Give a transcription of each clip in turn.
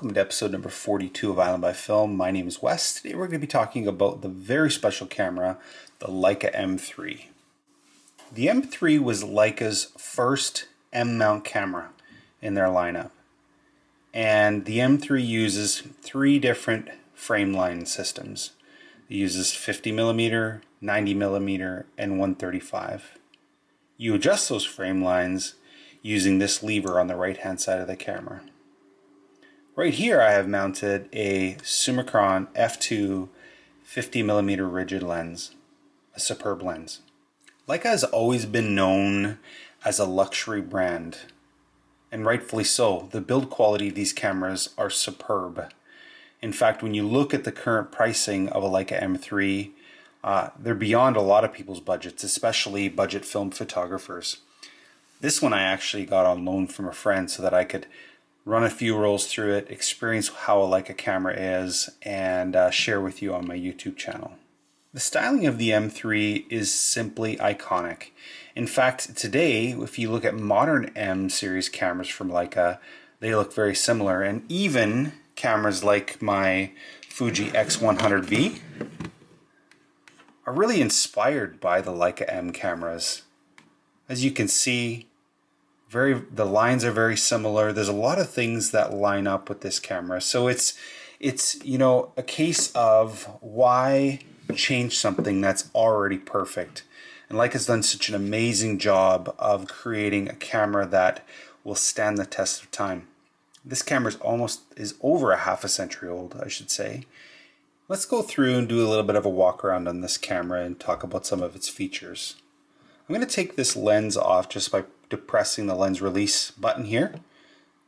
Welcome to episode number 42 of Island by Film. My name is Wes. Today we're going to be talking about the very special camera, the Leica M3. The M3 was Leica's first M-mount camera in their lineup. And the M3 uses three different frame line systems. It uses 50mm, 90mm, and 135. You adjust those frame lines using this lever on the right hand side of the camera. Right here I have mounted a Summicron f2 50mm rigid lens, a superb lens. Leica has always been known as a luxury brand, and rightfully so. The build quality of these cameras are superb. In fact, when you look at the current pricing of a Leica M3, they're beyond a lot of people's budgets, especially budget film photographers. This one I actually got on loan from a friend so that I could run a few rolls through it, experience how a Leica camera is, and share with you on my YouTube channel. The styling of the M3 is simply iconic. In fact, today, if you look at modern M series cameras from Leica, they look very similar, and even cameras like my Fuji X100V are really inspired by the Leica M cameras. As you can see, the lines are very similar. There's a lot of things that line up with this camera. So it's a case of why change something that's already perfect. And Leica's done such an amazing job of creating a camera that will stand the test of time. This camera is over a half a century old, I should say. Let's go through and do a little bit of a walk around on this camera and talk about some of its features. I'm going to take this lens off just by depressing the lens release button here,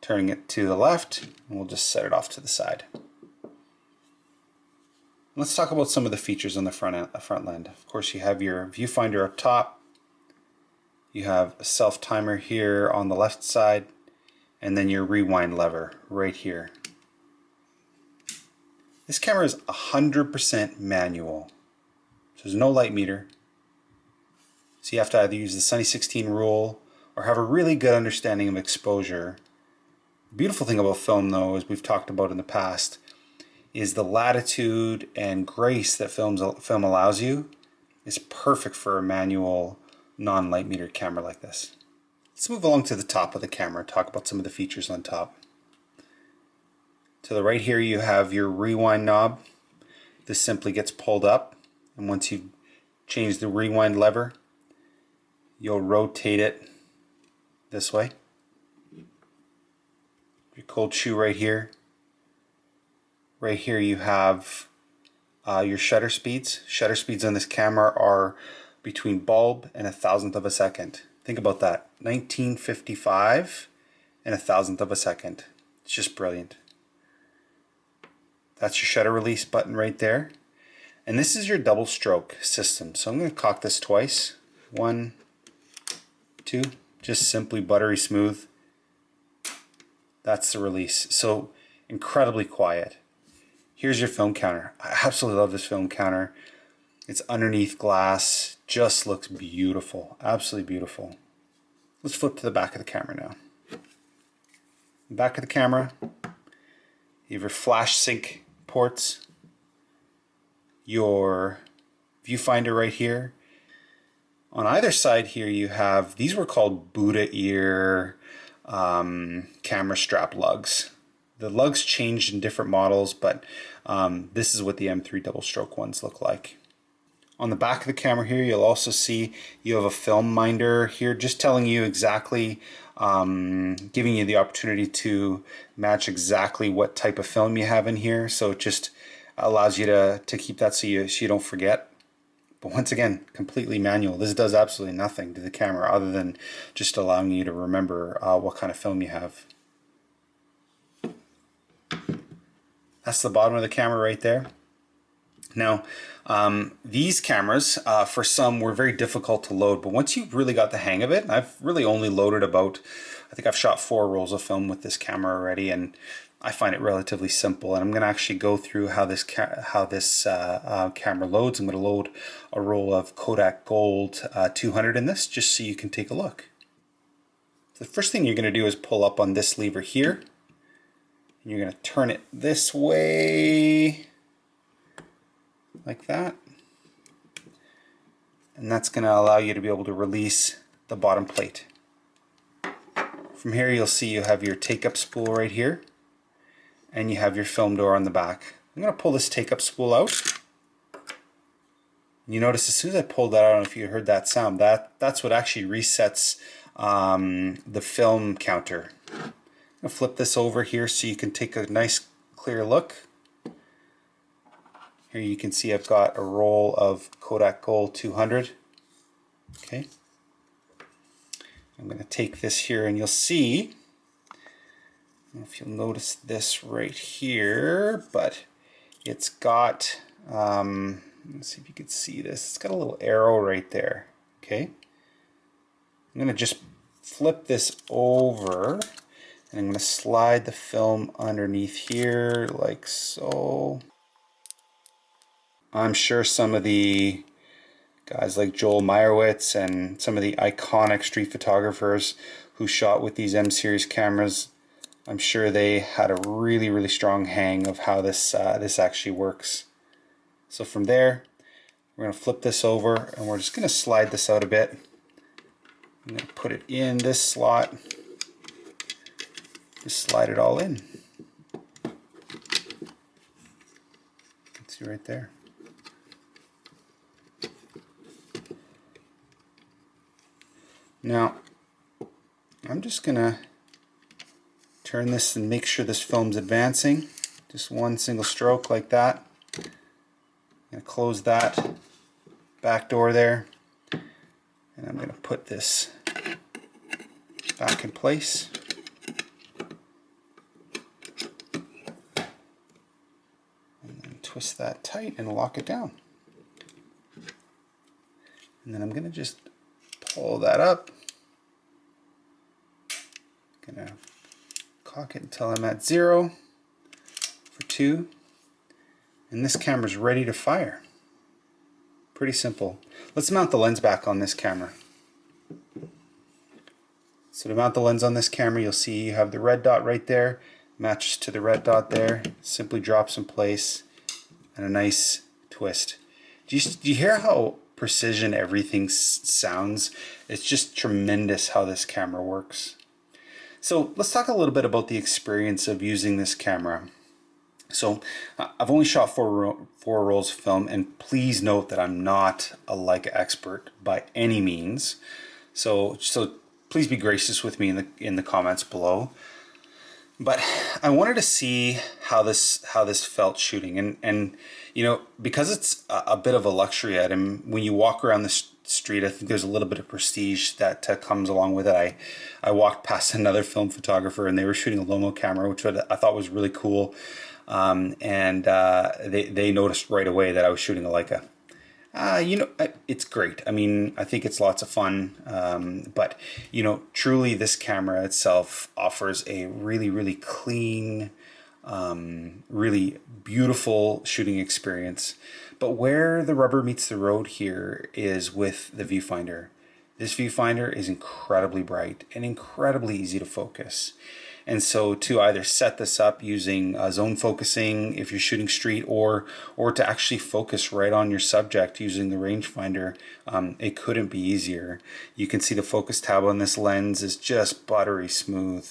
turning it to the left, and we'll just set it off to the side. Let's talk about some of the features on the front lens. Of course, you have your viewfinder up top, you have a self timer here on the left side, and then your rewind lever right here. This camera is 100% manual, so there's no light meter. So you have to either use the Sunny 16 rule or have a really good understanding of exposure. The beautiful thing about film, though, as we've talked about in the past, is the latitude and grace that film allows you is perfect for a manual, non-light meter camera like this. Let's move along to the top of the camera, talk about some of the features on top. To the right here you have your rewind knob. This simply gets pulled up, and once you change the rewind lever, you'll rotate it this way. Your cold shoe right here. Right here you have your shutter speeds. Shutter speeds on this camera are between bulb and 1,000th of a second. Think about that. 1955 and 1,000th of a second. It's just brilliant. That's your shutter release button right there. And this is your double stroke system. So I'm going to cock this twice. 1, 2, just simply buttery smooth. That's the release. So incredibly quiet. Here's your film counter. I absolutely love this film counter. It's underneath glass, just looks beautiful, absolutely beautiful. Let's flip to the back of the camera now. Back of the camera, you have your flash sync ports, your viewfinder right here. On either side here you have, these were called Buddha ear camera strap lugs. The lugs changed in different models, but this is what the M3 double stroke ones look like. On the back of the camera here you'll also see you have a film minder here, just telling you exactly, giving you the opportunity to match exactly what type of film you have in here. So it just allows you to keep that so you don't forget. But once again, completely manual. This does absolutely nothing to the camera other than just allowing you to remember what kind of film you have. That's the bottom of the camera right there. Now, these cameras, for some, were very difficult to load, but once you've really got the hang of it, I've really only loaded about, I think I've shot 4 rolls of film with this camera already, and I find it relatively simple. And I'm going to actually go through how this camera loads. I'm going to load a roll of Kodak Gold 200 in this, just so you can take a look. The first thing you're going to do is pull up on this lever here. You're going to turn it this way, like that. And that's going to allow you to be able to release the bottom plate. From here you'll see you have your take-up spool right here, and you have your film door on the back. I'm going to pull this take-up spool out. You notice as soon as I pulled that out, I don't know if you heard that sound, that's what actually resets the film counter. I'm going to flip this over here so you can take a nice clear look. Here you can see I've got a roll of Kodak Gold 200. Okay. I'm going to take this here and you'll see, I don't know if you'll notice this right here, but it's got, let's see if you can see this, it's got a little arrow right there. Okay. I'm going to just flip this over and I'm going to slide the film underneath here like so. I'm sure some of the guys like Joel Meyerowitz and some of the iconic street photographers who shot with these M series cameras, I'm sure they had a really, really strong hang of how this actually works. So from there, we're going to flip this over and we're just going to slide this out a bit. I'm going to put it in this slot. Just slide it all in. You can see right there. Now, I'm just going to turn this and make sure this film's advancing. Just one single stroke like that. I'm going to close that back door there. And I'm going to put this back in place. And then twist that tight and lock it down. And then I'm going to just pull that up. Gonna cock it until I'm at 0 for 2, and this camera's ready to fire. Pretty simple. Let's mount the lens back on this camera. So to mount the lens on this camera, you'll see you have the red dot right there, matches to the red dot there, simply drops in place, and a nice twist. Do you hear how precision everything sounds? It's just tremendous how this camera works. So let's talk a little bit about the experience of using this camera. So I've only shot four rolls of film, and please note that I'm not a Leica expert by any means. So please be gracious with me in the comments below. But I wanted to see how this felt shooting, and you know, because it's a bit of a luxury item, when you walk around the street, I think there's a little bit of prestige that comes along with it. I walked past another film photographer and they were shooting a Lomo camera, which I thought was really cool, and they noticed right away that I was shooting a Leica. You know, it's great. I mean, I think it's lots of fun, but you know, truly this camera itself offers a really, really clean, really beautiful shooting experience. But where the rubber meets the road here is with the viewfinder. This viewfinder is incredibly bright and incredibly easy to focus. And so to either set this up using zone focusing if you're shooting street, or to actually focus right on your subject using the rangefinder, it couldn't be easier. You can see the focus tab on this lens is just buttery smooth.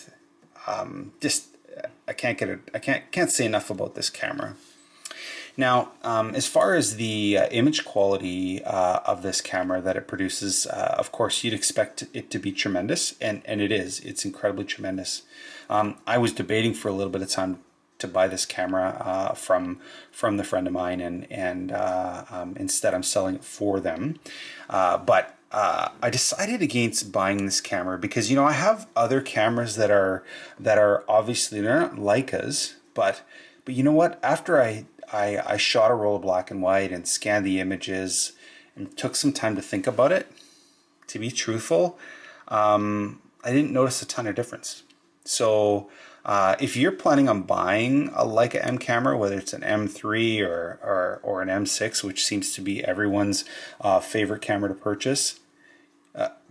I can't say enough about this camera. Now, as far as the image quality of this camera that it produces, of course, you'd expect it to be tremendous, and it is. It's incredibly tremendous. I was debating for a little bit of time to buy this camera from the friend of mine, and instead I'm selling it for them. But I decided against buying this camera because, you know, I have other cameras that are obviously, they're not Leicas, but you know what? After I shot a roll of black and white and scanned the images and took some time to think about it, to be truthful, I didn't notice a ton of difference. So if you're planning on buying a Leica M camera, whether it's an M3 or an M6, which seems to be everyone's favorite camera to purchase,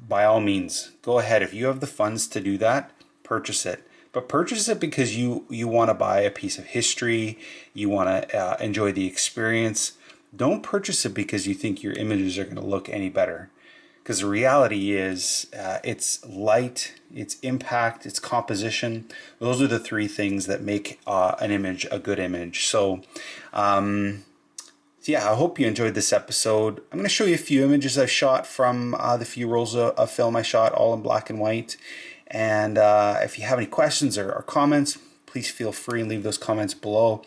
by all means, go ahead. If you have the funds to do that, purchase it. but purchase it because you want to buy a piece of history, you want to enjoy the experience. Don't purchase it because you think your images are going to look any better. Because the reality is its light, its impact, its composition. Those are the three things that make an image a good image. So yeah, I hope you enjoyed this episode. I'm going to show you a few images I've shot from the few rolls of film I shot, all in black and white. And if you have any questions or comments, please feel free and leave those comments below.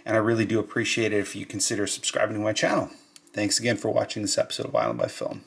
And I really do appreciate it if you consider subscribing to my channel. Thanks again for watching this episode of Island by Film.